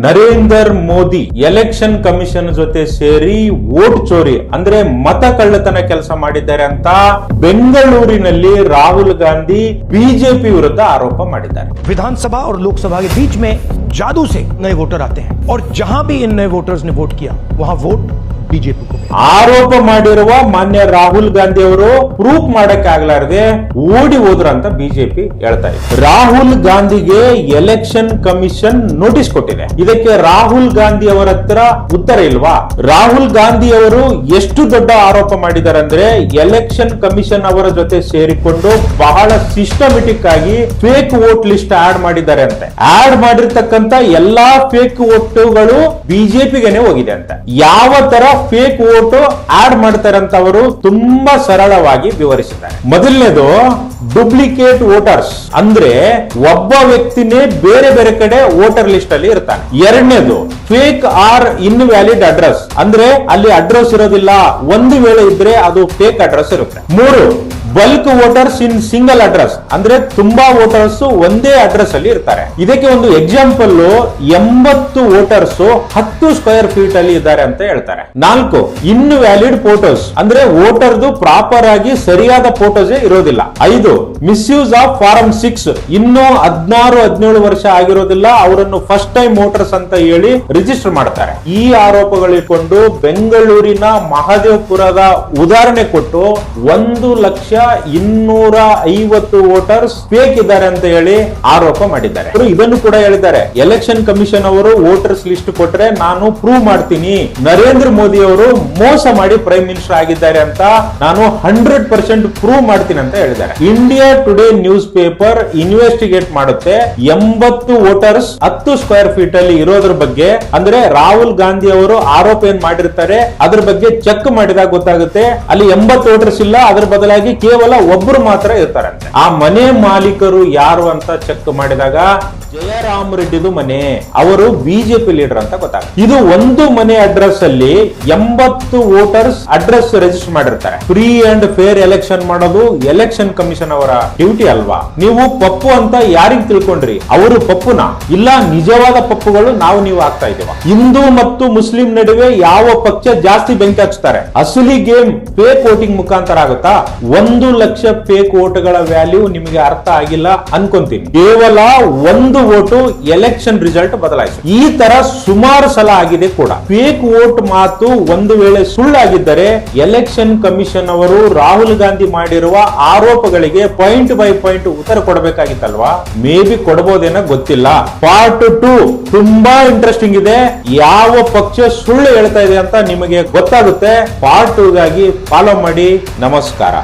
Narendra Modi election commission ಜೊತೆ ಸೇರಿ vote ಚೋರಿ ಅಂದ್ರೆ ಮತ ಕಳ್ಳತನ ಕೆಲಸ ಮಾಡಿದ್ದಾರೆ ಅಂತ ಬೆಂಗಳೂರಿನಲ್ಲಿ ರಾಹುಲ್ ಗಾಂಧಿ ಬಿಜೆಪಿ ವಿರುದ್ಧ ಆರೋಪ ಮಾಡಿದ್ದಾರೆ. विधानसभा और लोकसभा के बीच में जादू से नए वोटर आते हैं और जहां भी इन नए वोटर्स ने वोट किया वहां वोट ಬಿಜೆಪಿ ಆರೋಪ ಮಾಡಿರುವ ಮಾನ್ಯ ರಾಹುಲ್ ಗಾಂಧಿ ಅವರು ಪ್ರೂಫ್ ಮಾಡಕ್ಕೆ ಆಗ್ಲಾರದೆ ಓಡಿ ಹೋದ್ರು ಅಂತ ಬಿಜೆಪಿ ಹೇಳ್ತಾ ಇದೆ. ರಾಹುಲ್ ಗಾಂಧಿಗೆ ಎಲೆಕ್ಷನ್ ಕಮಿಷನ್ ನೋಟಿಸ್ ಕೊಟ್ಟಿದೆ. ಇದಕ್ಕೆ ರಾಹುಲ್ ಗಾಂಧಿ ಅವರ ಹತ್ರ ಉತ್ತರ ಇಲ್ವಾ? ರಾಹುಲ್ ಗಾಂಧಿ ಅವರು ಎಷ್ಟು ದೊಡ್ಡ ಆರೋಪ ಮಾಡಿದ್ದಾರೆ ಅಂದ್ರೆ ಎಲೆಕ್ಷನ್ ಕಮಿಷನ್ ಅವರ ಜೊತೆ ಸೇರಿಕೊಂಡು ಬಹಳ ಸಿಸ್ಟಮೆಟಿಕ್ ಆಗಿ ಫೇಕ್ ವೋಟ್ ಲಿಸ್ಟ್ ಆಡ್ ಮಾಡಿದ್ದಾರೆ ಅಂತೆ. ಆಡ್ ಮಾಡಿರ್ತಕ್ಕಂತ ಎಲ್ಲಾ ಫೇಕ್ ವೋಟ್ಗಳು ಬಿಜೆಪಿಗೆನೆ ಹೋಗಿದೆ ಅಂತ. ಯಾವ ತರ ಫೇಕ್ ವೋಟ್ ಆಡ್ ಮಾಡ್ತಾರೆ ಅಂತ ಅವರು ತುಂಬಾ ಸರಳವಾಗಿ ವಿವರಿಸಿದ್ದಾರೆ. ಮೊದಲನೇದು ಡೂಪ್ಲಿಕೇಟ್ ವೋಟರ್ಸ್ ಅಂದ್ರೆ ಒಬ್ಬ ವ್ಯಕ್ತಿನೇ ಬೇರೆ ಬೇರೆ ಕಡೆ ವೋಟರ್ ಲಿಸ್ಟ್ ಅಲ್ಲಿ ಇರ್ತಾನೆ. ಎರಡನೇದು ಫೇಕ್ ಆರ್ ಇನ್ವ್ಯಾಲಿಡ್ ಅಡ್ರೆಸ್ ಅಂದ್ರೆ ಅಲ್ಲಿ ಅಡ್ರೆಸ್ ಇರೋದಿಲ್ಲ, ಒಂದು ವೇಳೆ ಇದ್ರೆ ಅದು ಫೇಕ್ ಅಡ್ರೆಸ್ ಇರುತ್ತೆ. ಮೂರು bulk voters in single address ಅಂದ್ರೆ ತುಂಬಾ ವೋಟರ್ಸ್ ಒಂದೇ ಅಡ್ರೆಸ್ ಅಲ್ಲಿ ಇರ್ತಾರೆ. ಇದಕ್ಕೆ ಒಂದು ಎಕ್ಸಾಂಪಲ್ 80 ವೋಟರ್ಸ್ 10 ಸ್ಕ್ವೇರ್ ಫೀಟ್ ಅಲ್ಲಿ ಇದ್ದಾರೆ ಅಂತ ಹೇಳ್ತಾರೆ. 4 ಇನ್ವ್ಯಾಲಿಡ್ ಫೋಟೋಸ್ ಅಂದ್ರೆ ವೋಟರ್ದು ಪ್ರಾಪರ್ ಆಗಿ ಸರಿಯಾದ ಫೋಟೋಸ್ ಇರೋದಿಲ್ಲ. 5 ಮಿಸ್ಯೂಸ್ ಆಫ್ ಫಾರಂ 6 ಇನ್ನು 16-17 ವರ್ಷ ಆಗಿರೋದಿಲ್ಲ, ಅವರನ್ನು ಫಸ್ಟ್ ಟೈಮ್ ವೋಟರ್ಸ್ ಅಂತ ಹೇಳಿ ರಿಜಿಸ್ಟರ್ ಮಾಡ್ತಾರೆ. ಈ ಆರೋಪಗಳಿಕೊಂಡು ಬೆಂಗಳೂರಿನ ಮಹದೇವಪುರದ ಉದಾಹರಣೆ ಕೊಟ್ಟು 1,250,000 ವೋಟರ್ಸ್ ಫೇಕ್ ಇದ್ದಾರೆ ಅಂತ ಹೇಳಿ ಆರೋಪ ಮಾಡಿದ್ದಾರೆ. ಇದನ್ನು ಕೂಡ ಹೇಳಿದ್ದಾರೆ, ಎಲೆಕ್ಷನ್ ಕಮಿಷನ್ ಅವರು ವೋಟರ್ಸ್ ಲಿಸ್ಟ್ ಕೊಟ್ರೆ ನಾನು ಪ್ರೂವ್ ಮಾಡ್ತೀನಿ, ನರೇಂದ್ರ ಮೋದಿ ಅವರು ಮೋಸ ಮಾಡಿ ಪ್ರೈಮ್ ಮಿನಿಸ್ಟರ್ ಆಗಿದ್ದಾರೆ ಅಂತ ನಾನು 100% ಪ್ರೂವ್ ಮಾಡ್ತೀನಿ ಅಂತ ಹೇಳಿದ್ದಾರೆ. India today news paper investigate ಮಾಡುತ್ತೆ 80 ವೋಟರ್ಸ್ 10 ಸ್ಕ್ವೇರ್ ಫೀಟ್ ಅಲ್ಲಿ ಇರೋದ್ರ ಬಗ್ಗೆ, ಅಂದ್ರೆ ರಾಹುಲ್ ಗಾಂಧಿ ಅವರು ಆರೋಪ ಏನ್ ಮಾಡಿರ್ತಾರೆ ಅದ್ರ ಬಗ್ಗೆ ಚೆಕ್ ಮಾಡಿದಾಗ ಗೊತ್ತಾಗುತ್ತೆ ಅಲ್ಲಿ 80 ವೋಟರ್ಸ್ ಇಲ್ಲ, ಅದರ ಬದಲಾಗಿ ಕೇವಲ ಒಬ್ಬರು ಮಾತ್ರ ಇರ್ತಾರಂತೆ. ಆ ಮನೆ ಮಾಲೀಕರು ಯಾರು ಅಂತ ಚೆಕ್ ಮಾಡಿದಾಗ ಜಯರಾಮ್ ರೆಡ್ಡಿದು ಮನೆ, ಅವರು ಬಿಜೆಪಿ ಲೀಡರ್ ಅಂತ ಗೊತ್ತಾಗುತ್ತೆ. ಇದು ಒಂದು ಮನೆ ಅಡ್ರೆಸ್ ಅಲ್ಲಿ 80 ವೋಟರ್ಸ್ ಅಡ್ರೆಸ್ ರಿಜಿಸ್ಟರ್ ಮಾಡಿರ್ತಾರೆ. ಫ್ರೀ ಅಂಡ್ ಫೇರ್ ಎಲೆಕ್ಷನ್ ಮಾಡೋದು ಎಲೆಕ್ಷನ್ ಕಮಿಷನ್ ಅವರ ಡ್ಯೂಟಿ ಅಲ್ವಾ? ನೀವು ಪಪ್ಪು ಅಂತ ಯಾರಿಗೆ ತಿಳ್ಕೊಂಡ್ರಿ? ಅವರು ಪಪ್ಪುನ ಇಲ್ಲ, ನಿಜವಾದ ಪಪ್ಪುಗಳು ನೀವು ಆಗ್ತಾ ಇದ್ದೀವ. ಹಿಂದೂ ಮತ್ತು ಮುಸ್ಲಿಂ ನಡುವೆ ಯಾವ ಪಕ್ಷ ಜಾಸ್ತಿ ಬೆಂಕಿ ಹಚ್ತಾರೆ? ಅಸಲಿ ಗೇಮ್ ಫೇಕ್ ವೋಟಿಂಗ್ ಮುಖಾಂತರ ಆಗುತ್ತಾ? 1 ಲಕ್ಷ ಫೇಕ್ ವೋಟ್ಗಳ ವ್ಯಾಲ್ಯೂ ನಿಮಗೆ ಅರ್ಥ ಆಗಿಲ್ಲ ಅನ್ಕೊಂತೀನಿ. ಕೇವಲ ಒಂದು ವೋಟು ಎಲೆಕ್ಷನ್ ರಿಸಲ್ಟ್ ಬದಲಾಯಿಸಿ. ಈ ತರ ಸುಮಾರು ಸಲ ಆಗಿದೆ ಕೂಡ. ಫೇಕ್ ವೋಟ್ ಮಾತು ಒಂದು ವೇಳೆ ಸುಳ್ಳಾಗಿದ್ದರೆ ಎಲೆಕ್ಷನ್ ಕಮಿಷನ್ ಅವರು ರಾಹುಲ್ ಗಾಂಧಿ ಮಾಡಿರುವ ಆರೋಪಗಳಿಗೆ ಪಾಯಿಂಟ್ ಬೈ ಪಾಯಿಂಟ್ ಉತ್ತರ ಕೊಡಬೇಕಾಗಿತ್ತಲ್ವಾ? ಮೇ ಬಿ ಕೊಡಬಹುದೇನೋ ಗೊತ್ತಿಲ್ಲ. ಪಾರ್ಟ್ 2 ತುಂಬಾ ಇಂಟ್ರೆಸ್ಟಿಂಗ್ ಇದೆ. ಯಾವ ಪಕ್ಷ ಸುಳ್ಳು ಹೇಳ್ತಾ ಇದೆ ಅಂತ ನಿಮಗೆ ಗೊತ್ತಾಗುತ್ತೆ. ಪಾರ್ಟ್ 2 ಗಾಗಿ ಫಾಲೋ ಮಾಡಿ. ನಮಸ್ಕಾರ.